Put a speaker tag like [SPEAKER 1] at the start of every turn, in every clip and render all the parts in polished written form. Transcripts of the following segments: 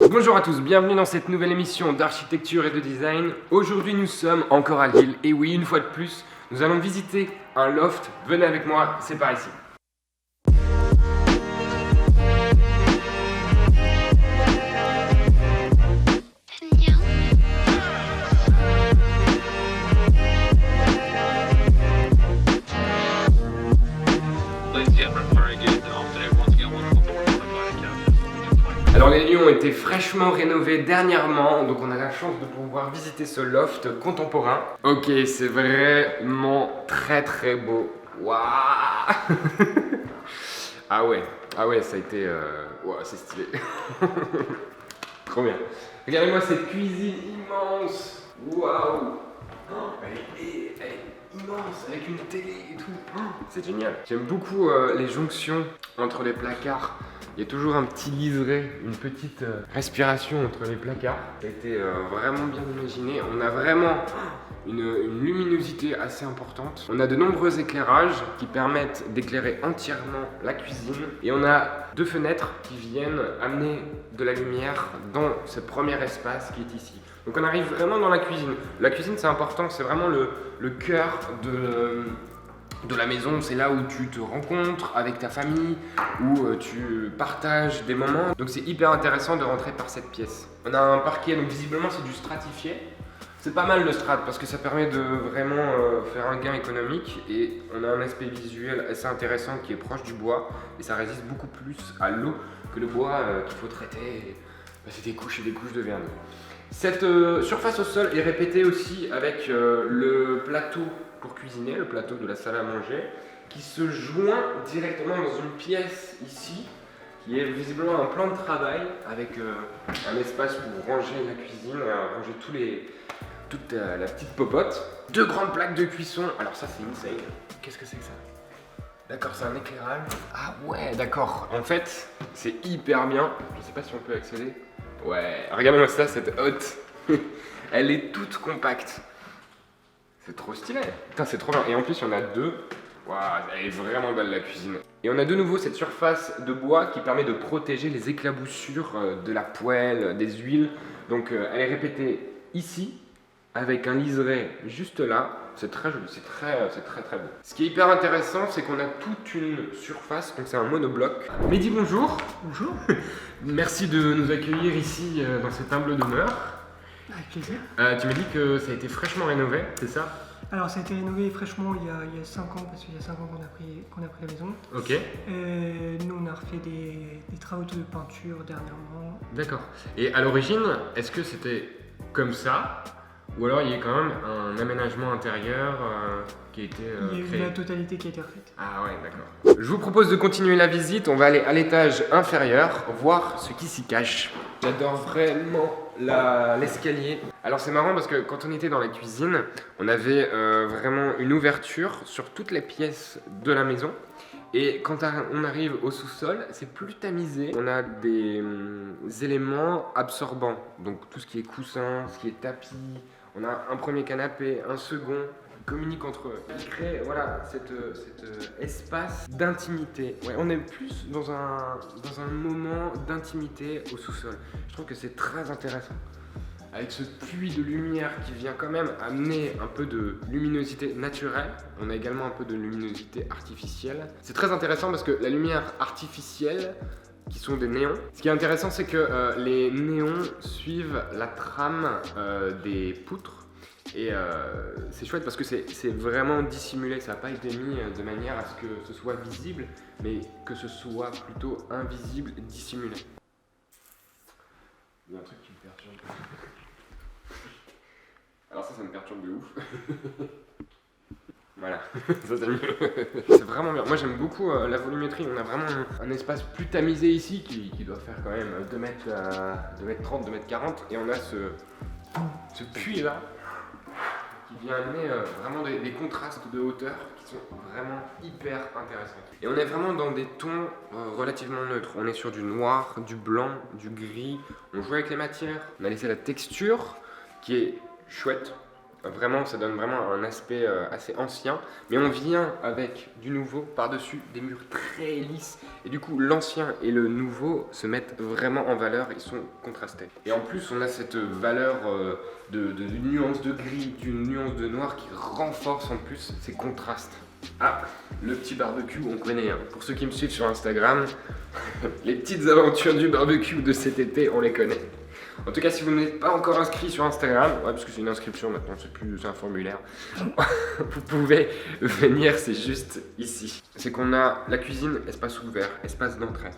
[SPEAKER 1] Bonjour à tous, bienvenue dans cette nouvelle émission d'architecture et de design. Aujourd'hui nous sommes encore à Lille et oui, une fois de plus, nous allons visiter un loft. Venez avec moi, c'est par ici. Alors les lieux ont été fraîchement rénovés dernièrement, donc on a la chance de pouvoir visiter ce loft contemporain. Ok, c'est vraiment très beau. Waouh. Ah ouais, ça a été... Waouh, c'est stylé. Trop bien. Regardez-moi cette cuisine immense. Waouh. Elle est immense, avec une télé et tout. C'est génial. J'aime beaucoup les jonctions entre les placards. Il y a toujours un petit liseré, une petite respiration entre les placards. Ça a été vraiment bien imaginé. On a vraiment une luminosité assez importante. On a de nombreux éclairages qui permettent d'éclairer entièrement la cuisine. Et on a deux fenêtres qui viennent amener de la lumière dans ce premier espace qui est ici. Donc on arrive vraiment dans la cuisine. La cuisine c'est important, c'est vraiment le cœur de la maison, c'est là où tu te rencontres avec ta famille, où tu partages des moments. Donc c'est hyper intéressant de rentrer par cette pièce. On a un parquet, donc visiblement c'est du stratifié. C'est pas mal le strat parce que ça permet de vraiment faire un gain économique et on a un aspect visuel assez intéressant qui est proche du bois et ça résiste beaucoup plus à l'eau que le bois qu'il faut traiter. C'est des couches et des couches de vernis. Cette surface au sol est répétée aussi avec le plateau pour cuisiner, le plateau de la salle à manger, qui se joint directement dans une pièce ici, qui est visiblement un plan de travail avec un espace pour ranger la cuisine, ranger toute la petite popote. Deux grandes plaques de cuisson, alors ça c'est insane. Qu'est-ce que c'est que ça? D'accord, c'est un éclairage. Ah ouais, d'accord. En fait, c'est hyper bien. Je sais pas si on peut accéder. Ouais, regardez-moi ça, cette hotte. Elle est toute compacte. C'est trop stylé. Putain, c'est trop bien. Et en plus, il y en a deux. Waouh, elle est vraiment belle la cuisine. Et on a de nouveau cette surface de bois qui permet de protéger les éclaboussures de la poêle, des huiles. Donc, elle est répétée ici, avec un liseré juste là. C'est très joli, c'est très beau. Ce qui est hyper intéressant, c'est qu'on a toute une surface, donc c'est un monobloc. Mehdi, bonjour.
[SPEAKER 2] Bonjour.
[SPEAKER 1] Merci de nous accueillir ici dans cette humble demeure.
[SPEAKER 2] Avec plaisir.
[SPEAKER 1] Tu m'as dit que ça a été fraîchement rénové, c'est ça?
[SPEAKER 2] Alors ça a été rénové fraîchement il y a 5 ans, parce qu'il y a 5 ans qu'on a pris la maison.
[SPEAKER 1] Ok.
[SPEAKER 2] Nous on a refait des travaux de peinture dernièrement.
[SPEAKER 1] D'accord. Et à l'origine, est-ce que c'était comme ça? Ou alors il y a quand même un aménagement intérieur qui a été
[SPEAKER 2] Il y a eu
[SPEAKER 1] créé?
[SPEAKER 2] la totalité qui a été refaite.
[SPEAKER 1] Ah ouais, d'accord. Je vous propose de continuer la visite. On va aller à l'étage inférieur, voir ce qui s'y cache. J'adore vraiment l'escalier. Alors c'est marrant parce que quand on était dans la cuisine, on avait vraiment une ouverture sur toutes les pièces de la maison. Et quand on arrive au sous-sol, c'est plus tamisé. On a des éléments absorbants. Donc tout ce qui est coussin, ce qui est tapis. On a un premier canapé, un second, qui communiquent entre eux. Ils créent voilà, cet espace d'intimité. Ouais, on est plus dans un moment d'intimité au sous-sol. Je trouve que c'est très intéressant. Avec ce puits de lumière qui vient quand même amener un peu de luminosité naturelle. On a également un peu de luminosité artificielle. C'est très intéressant parce que la lumière artificielle, qui sont des néons. Ce qui est intéressant, c'est que les néons suivent la trame des poutres. Et c'est chouette parce que c'est vraiment dissimulé. Ça n'a pas été mis de manière à ce que ce soit visible, mais que ce soit plutôt invisible, dissimulé. Il y a un truc qui me perturbe. Alors ça me perturbe de ouf. Voilà, ça c'est mieux. C'est vraiment bien. Moi j'aime beaucoup la volumétrie. On a vraiment un espace plus tamisé ici qui doit faire quand même 2 mètres 30, 2 mètres 40. Et on a ce puits là qui vient amener vraiment des contrastes de hauteur qui sont vraiment hyper intéressants. Et on est vraiment dans des tons relativement neutres. On est sur du noir, du blanc, du gris. On joue avec les matières. On a laissé la texture qui est chouette. Vraiment, ça donne vraiment un aspect assez ancien. Mais on vient avec du nouveau par-dessus, des murs très lisses. Et du coup, l'ancien et le nouveau se mettent vraiment en valeur, ils sont contrastés. Et en plus, on a cette valeur d'une nuance de gris, d'une nuance de noir qui renforce en plus ces contrastes. Ah, le petit barbecue, on connaît. Hein. Pour ceux qui me suivent sur Instagram, les petites aventures du barbecue de cet été, on les connaît. En tout cas, si vous n'êtes pas encore inscrit sur Instagram, ouais, parce que c'est une inscription maintenant, c'est un formulaire, vous pouvez venir, c'est juste ici. C'est qu'on a la cuisine, espace ouvert, espace d'entrée.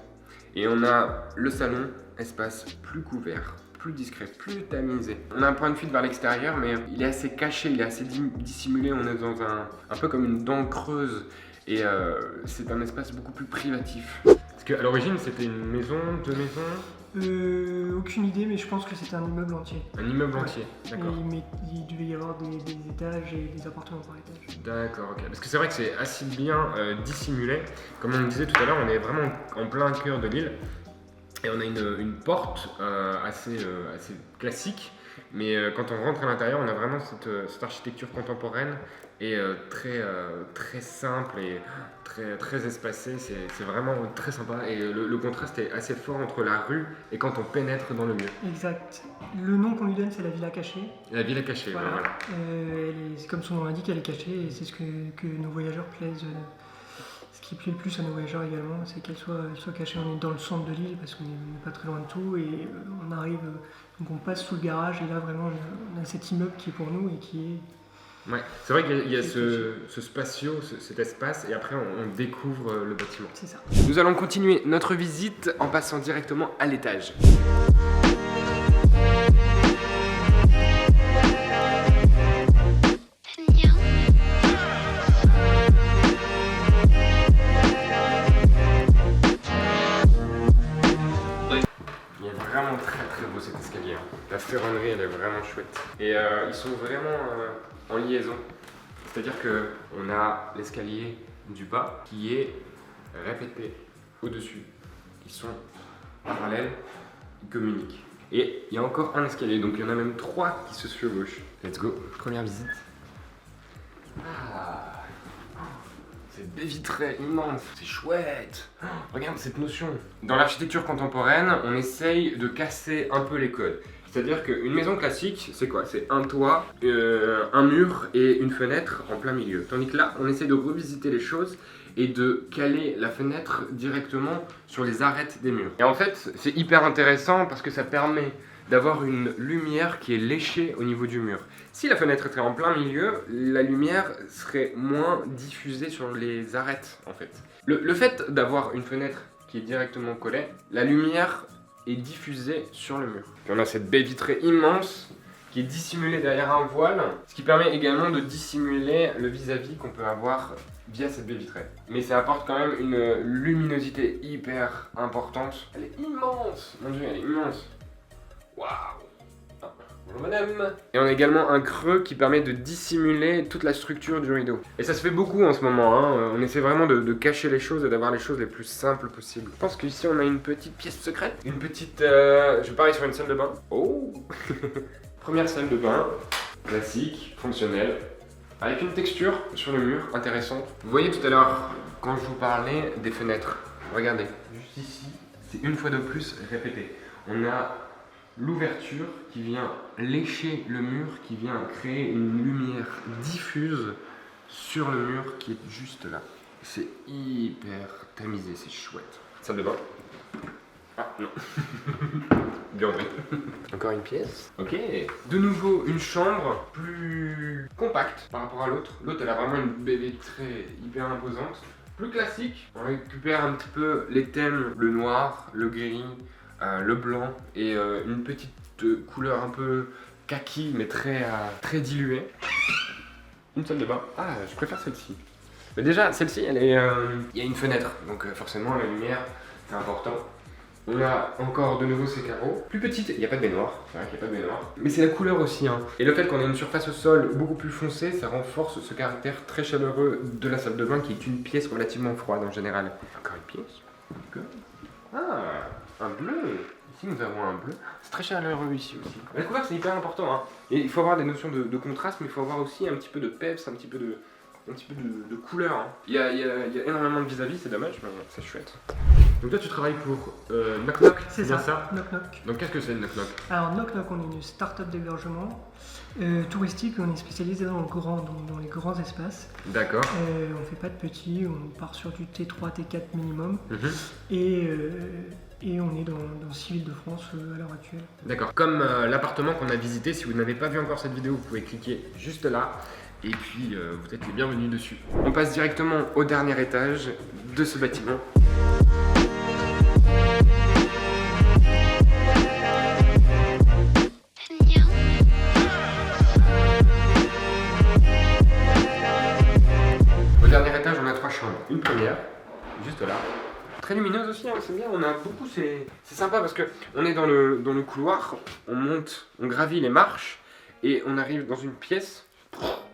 [SPEAKER 1] Et on a le salon, espace plus couvert, plus discret, plus tamisé. On a un point de fuite vers l'extérieur, mais il est assez caché, il est assez dissimulé. On est dans un peu comme une dent creuse. Et c'est un espace beaucoup plus privatif. Parce qu'à l'origine, c'était une maison, deux maisons.
[SPEAKER 2] Aucune idée, mais je pense que c'était un immeuble entier.
[SPEAKER 1] Un immeuble entier, d'accord.
[SPEAKER 2] Mais il devait y avoir des étages et des appartements par étage.
[SPEAKER 1] D'accord, ok. Parce que c'est vrai que c'est assez bien dissimulé. Comme on le disait tout à l'heure, on est vraiment en plein cœur de l'île. Et on a une porte assez classique. Mais quand on rentre à l'intérieur, on a vraiment cette architecture contemporaine et très simple et très espacée. C'est vraiment très sympa. Et le contraste est assez fort entre la rue et quand on pénètre dans le mur.
[SPEAKER 2] Exact. Le nom qu'on lui donne, c'est la villa cachée.
[SPEAKER 1] La villa cachée,
[SPEAKER 2] voilà.
[SPEAKER 1] Voilà.
[SPEAKER 2] Comme son nom l'indique, elle est cachée et c'est ce que nos voyageurs plaisent. Ce qui plaît le plus à nos voyageurs également, c'est qu'elle soit cachée. On est dans le centre de l'île parce qu'on n'est pas très loin de tout et on arrive, donc on passe sous le garage et là vraiment on a cet immeuble qui est pour nous et qui est...
[SPEAKER 1] Ouais, c'est vrai qu'il y a ce spatio, cet espace et après on découvre le bâtiment.
[SPEAKER 2] C'est ça.
[SPEAKER 1] Nous allons continuer notre visite en passant directement à l'étage. Très beau cet escalier. La ferronnerie elle est vraiment chouette. Et ils sont vraiment en liaison. C'est-à-dire qu'on a l'escalier du bas qui est répété au-dessus. Ils sont parallèles, ils communiquent. Et il y a encore un escalier, donc il y en a même 3 qui se chevauchent. Let's go, première visite. Ah, cette baie vitrée immense, c'est chouette. Oh, regarde cette notion. Dans l'architecture contemporaine, on essaye de casser un peu les codes. C'est-à-dire qu'une maison classique, c'est quoi? C'est un toit, un mur et une fenêtre en plein milieu. Tandis que là, on essaye de revisiter les choses et de caler la fenêtre directement sur les arêtes des murs. Et en fait, c'est hyper intéressant parce que ça permet d'avoir une lumière qui est léchée au niveau du mur. Si la fenêtre était en plein milieu, la lumière serait moins diffusée sur les arêtes en fait. Le fait d'avoir une fenêtre qui est directement collée, la lumière est diffusée sur le mur. Puis on a cette baie vitrée immense qui est dissimulée derrière un voile, ce qui permet également de dissimuler le vis-à-vis qu'on peut avoir via cette baie vitrée. Mais ça apporte quand même une luminosité hyper importante. Elle est immense, mon dieu, elle est immense. Waouh! Ah, bonjour madame! Et on a également un creux qui permet de dissimuler toute la structure du rideau. Et ça se fait beaucoup en ce moment, hein. On essaie vraiment de cacher les choses et d'avoir les choses les plus simples possibles. Je pense qu'ici on a une petite pièce secrète. Une petite... je parie sur une salle de bain. Oh! Première salle de bain, classique, fonctionnelle, avec une texture sur le mur intéressante. Vous voyez tout à l'heure, quand je vous parlais des fenêtres, regardez, juste ici, c'est une fois de plus répété. On a l'ouverture qui vient lécher le mur, qui vient créer une lumière diffuse sur le mur qui est juste là. C'est hyper tamisé, c'est chouette. Salle de bain. Ah non. Bien vrai. Encore une pièce. Ok. De nouveau une chambre plus compacte par rapport à l'autre. L'autre elle a vraiment une baie vitrée hyper imposante. Plus classique. On récupère un petit peu les thèmes, le noir, le gris, le blanc et une petite couleur un peu kaki mais très diluée. Une salle de bain. Ah, je préfère celle-ci. Mais déjà, celle-ci, elle est, il y a une fenêtre, donc forcément la lumière, c'est important. On a encore de nouveau ces carreaux. Plus petite, il n'y a pas de baignoire, c'est vrai qu'il n'y a pas de baignoire. Mais c'est la couleur aussi, hein. Et le fait qu'on ait une surface au sol beaucoup plus foncée, ça renforce ce caractère très chaleureux de la salle de bain qui est une pièce relativement froide en général. Encore une pièce. Ah, un bleu Ici nous avons un bleu. C'est très chaleureux ici aussi. La couleur c'est hyper important. Hein. Et il faut avoir des notions de contraste, mais il faut avoir aussi un petit peu de peps, un petit peu de couleur. Hein. Il y a énormément de vis-à-vis, c'est dommage, mais c'est chouette. Donc toi tu travailles pour Knock Knock,
[SPEAKER 2] C'est
[SPEAKER 1] bien
[SPEAKER 2] ça, Knock Knock.
[SPEAKER 1] Donc qu'est-ce que c'est Knock Knock?
[SPEAKER 2] Alors Knock Knock, on est une start-up d'hébergement touristique, on est spécialisé dans les grands espaces.
[SPEAKER 1] D'accord.
[SPEAKER 2] On fait pas de petits, on part sur du T3, T4 minimum. Et on est dans 6 villes de France à l'heure actuelle.
[SPEAKER 1] D'accord. Comme l'appartement qu'on a visité, si vous n'avez pas vu encore cette vidéo, vous pouvez cliquer juste là. Et puis vous êtes les bienvenus dessus. On passe directement au dernier étage de ce bâtiment. Au dernier étage, on a 3 chambres. Une première, juste là. Très lumineuse aussi, hein, c'est bien, on a beaucoup, c'est sympa parce que on est dans le couloir, on monte, on gravit les marches et on arrive dans une pièce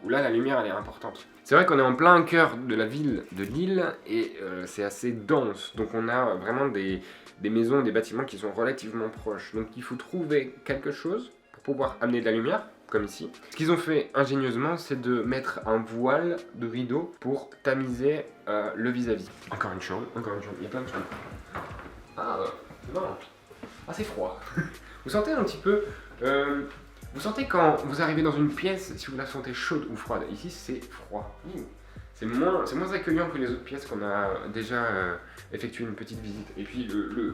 [SPEAKER 1] où là la lumière elle est importante. C'est vrai qu'on est en plein cœur de la ville de Lille et c'est assez dense, donc on a vraiment des maisons, des bâtiments qui sont relativement proches. Donc il faut trouver quelque chose pour pouvoir amener de la lumière, comme ici. Ce qu'ils ont fait ingénieusement, c'est de mettre un voile de rideau pour tamiser le vis-à-vis. Encore une chambre, il y a plein de chambres. Ah, c'est marrant. Ah, c'est froid. Vous sentez un petit peu... vous sentez quand vous arrivez dans une pièce, si vous la sentez chaude ou froide. Ici, c'est froid. C'est moins accueillant que les autres pièces qu'on a déjà effectué une petite visite. Et puis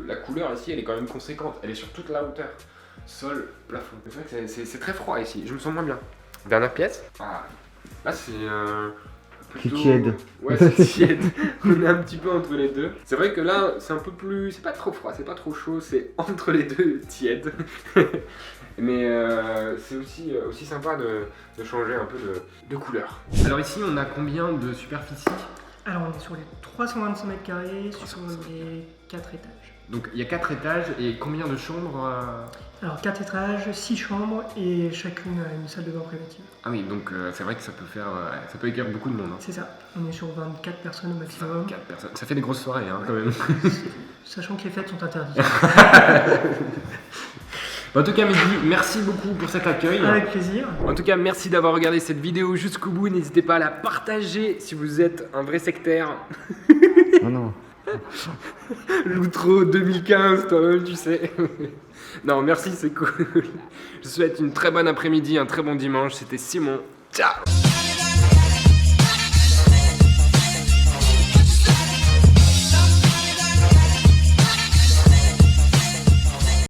[SPEAKER 1] la couleur ici, elle est quand même conséquente. Elle est sur toute la hauteur. Sol, plafond. C'est vrai que c'est très froid ici. Je me sens moins bien. Dernière pièce. Ah, là c'est plutôt...
[SPEAKER 3] C'est tiède.
[SPEAKER 1] Ouais, c'est tiède. On est un petit peu entre les deux. C'est vrai que là, c'est un peu plus... C'est pas trop froid, c'est pas trop chaud, c'est entre les deux tiède. Mais c'est aussi sympa de changer un peu de couleur. Alors ici, on a combien de superficie?
[SPEAKER 2] Alors on est sur les 325 mètres carrés, sur les 4 étages.
[SPEAKER 1] Donc il y a 4 étages et combien de chambres
[SPEAKER 2] Alors 4 étages, 6 chambres et chacune a une salle de bain préventive.
[SPEAKER 1] Ah oui, donc c'est vrai que ça peut accueillir beaucoup de monde. Hein.
[SPEAKER 2] C'est ça, on est sur 24 personnes au maximum.
[SPEAKER 1] 24 personnes, ça fait des grosses soirées hein, quand même.
[SPEAKER 2] Sachant que les fêtes sont interdites.
[SPEAKER 1] En tout cas Mehdi, merci beaucoup pour cet accueil.
[SPEAKER 2] Avec plaisir.
[SPEAKER 1] En tout cas, merci d'avoir regardé cette vidéo jusqu'au bout. N'hésitez pas à la partager si vous êtes un vrai sectaire.
[SPEAKER 3] Oh non.
[SPEAKER 1] L'outro 2015, toi-même, tu sais. Non, merci, c'est cool. Je vous souhaite une très bonne après-midi, un très bon dimanche. C'était Simon. Ciao!